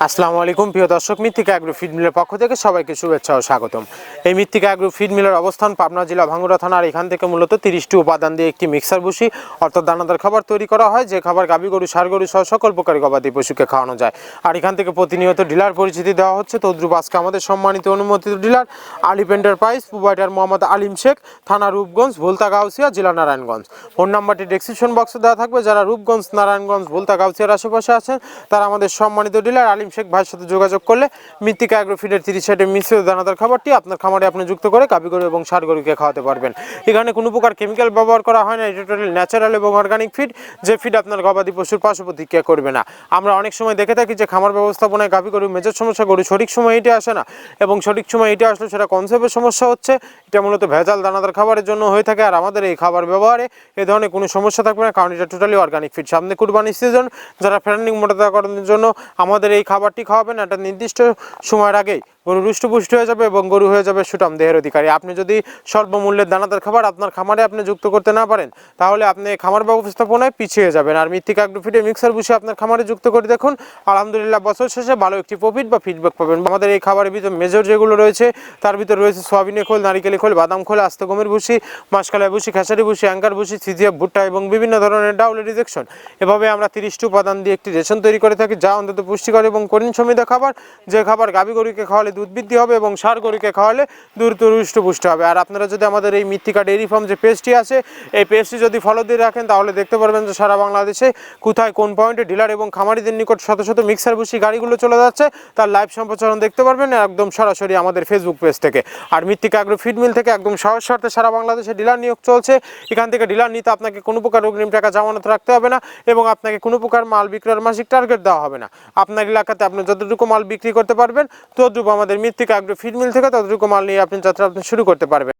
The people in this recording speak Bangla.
আসসালামু আলাইকুম প্রিয় দর্শক, মৃত্তিকা অ্যাগ্রো ফিড মিলের পক্ষ থেকে সবাইকে শুভেচ্ছা ও স্বাগতম। এই মৃত্তিকা অ্যাগ্রো ফিড মিলের অবস্থান পাবনা জেলা ভাঙ্গুড়া থানার। এখান থেকে মূলত 30টি উপাদান দিয়ে একটি মিক্সার ভুসি অর্থাৎ দানাদার খাবার তৈরি করা হয়, যে খাবার গাভী গরু, ষাঁড় গরু সহ সকল প্রকারের গবাদি পশুকে খাওয়ানো যায়। আর এখান থেকে প্রতিনিয়ত ডিলার পরিচিতি দেওয়া হচ্ছে। তদ্রুপ আজকে আমাদের সম্মানিত অনুমোদিত ডিলার আলিফ এন্টারপ্রাইজ, প্রোভাইডার মোহাম্মদ আলিম শেখ, থানা রূপগঞ্জ, ভুলতা গাউসিয়া, জেলা নারায়ণগঞ্জ। ফোন নাম্বারটি ডেসক্রিপশন বক্সে দেওয়া থাকবে। যারা রূপগঞ্জ, নারায়ণগঞ্জ, ভুলতা গাউসিয়ার আশেপাশে আছেন তারা আমাদের সম্মানিত ডিলার আলিম শেখ ভাইয়ের সাথে যোগাযোগ করলে মৃত্তিকা অ্যাগ্রো ফিডের 30 মিশ্রিত দানাদার খাবারটি আপনার খামারে আপনি যুক্ত করে গাভী গরু এবং ষাঁড় গরুকে খাওয়াতে পারবেন। এখানে কোনো প্রকার কেমিক্যাল ব্যবহার করা হয় না। এটা টোটালি ন্যাচারাল এবং অর্গানিক ফিড, যে ফিড আপনার গবাদি পশুর পার্শ্ব প্রতিক্রিয়া করবে না। আমরা অনেক সময় দেখে থাকি যে খামার ব্যবস্থাপনায় গাভী গরু মেজর সমস্যা, গরু সঠিক সময় এটা আসে না, এবং সঠিক সময় এটা আসলে সেটা কনসেপ্টের সমস্যা হচ্ছে। এটা মূলত ভেজাল দানাদার খাবারের জন্য হয়ে থাকে। আর আমাদের এই খাবার ব্যবহারে এ ধরনের কোনো সমস্যা থাকবে না, কারণ এটা টোটালি অর্গানিক ফিড। সামনে কুরবানি সিজন, যারা ফ্যাটেনিং মোটাতাকরণের জন্য আমাদের এই খাবারটি খাওয়াবেন, একটা নির্দিষ্ট সময়ের আগেই গরু রুষ্টপুষ্ট হয়ে যাবে এবং গরু হয়ে যাবে সুঠাম দেহের অধিকারী। আপনি যদি স্বল্প মূল্যের দানাদার খাবার আপনার খামারে আপনি যুক্ত করতে না পারেন, তাহলে আপনি খামার ব্যবস্থাপনায় পিছিয়ে যাবেন। আর মৃত্তিকা অ্যাগ্রো ফিডের মিক্সার ভুসি আপনার খামারে যুক্ত করে দেখুন, আলহামদুলিল্লাহ বছর শেষে ভালো একটি প্রফিট বা ফিডব্যাক পাবেন। আমাদের এই খাবারের ভিতরে মেজর যেগুলো রয়েছে, তার ভিতরে রয়েছে সয়াবিনের খোল, নারিকেলের খোল, বাদাম খোল, আস্ত গমের ভুসি, মাসকালাই ভুসি, খেসারি ভুসি, অ্যাঙ্কার ভুসি, সিজিএফ ভুট্টা এবং বিভিন্ন ধরনের ডাউল রিজেকশন। এভাবে আমরা 30টি উপাদান দিয়ে একটি রেশন তৈরি করে থাকি, যা অন্তত পুষ্টিকর এবং কঠিন সমৃদ্ধ খাবার, যে খাবার গাভী গরুকে খাওয়ালে দুধ বৃদ্ধি হবে এবং ষাঁড় গরুকে খাওয়ালে দ্রুত হৃষ্টপুষ্ট হবে। আর আপনারা যদি আমাদের এই মৃত্তিকা ডেইরি ফার্ম যে পেজটি আছে, এই পেজটি যদি ফলো দিয়ে রাখেন, তাহলে দেখতে পারবেন যে সারা বাংলাদেশে কোথায় কোন পয়েন্টে ডিলার এবং খামারিদের নিকট শত শত মিক্সার ভুসি গাড়িগুলো চলে যাচ্ছে, তার লাইভ সম্প্রচারণ দেখতে পারবেন একদম সরাসরি আমাদের ফেসবুক পেজ থেকে। আর মৃত্তিকা অ্যাগ্রো ফিড মিল থেকে একদম সহজ শর্তে সারা বাংলাদেশে ডিলার নিয়োগ চলছে। এখান থেকে ডিলার নিতে আপনাকে কোনো প্রকার অগ্রিম টাকা জামানত রাখতে হবে না, এবং আপনাকে কোনো প্রকার মাল বিক্রয়ের মাসিক টার্গেট দেওয়া হবে না। আপনার এলাকাতে আপনি যতটুকু মাল বিক্রি করতে পারবেন, ততটুকু আমাদের মৃত্তিকা অ্যাগ্রো ফিড মিল থেকে ততটুকু মাল নিয়ে আপনি যাত্রা শুরু করতে পারবেন।